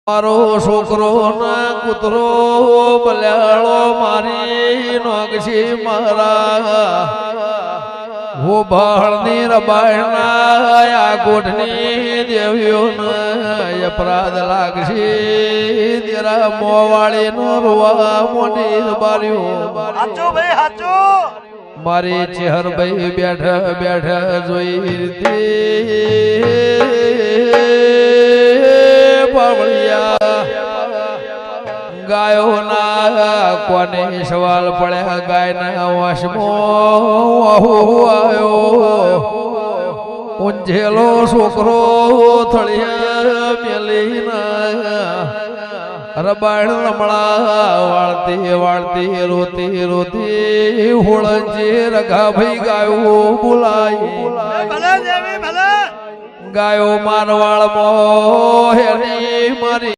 મારો છોકરો ના કૂતરો બલ્યાળો મારી નોગશી મારા હો ભાળની રબાયણા આ ગોઠની દેવીઓને અપરાધ લાગશી તેરા મોવાળી નો રોવા મોટી બારીઓ હાચો ભાઈ હાચો મારી ચહેર ભાઈ બેઠા બેઠા જોઈ ગાયો ના કોને સવાલ પડ્યા ગાય ના વાસમો આવ્યો ઊંઝેલો છોકરો થળિયા મેલી રબાણ રમણા વાળતી વાળતી રોતી રોતી હોળજે રઘા ભાઈ ગાયો બોલાઈ ગાયો મારવાળ મો હેરી મારી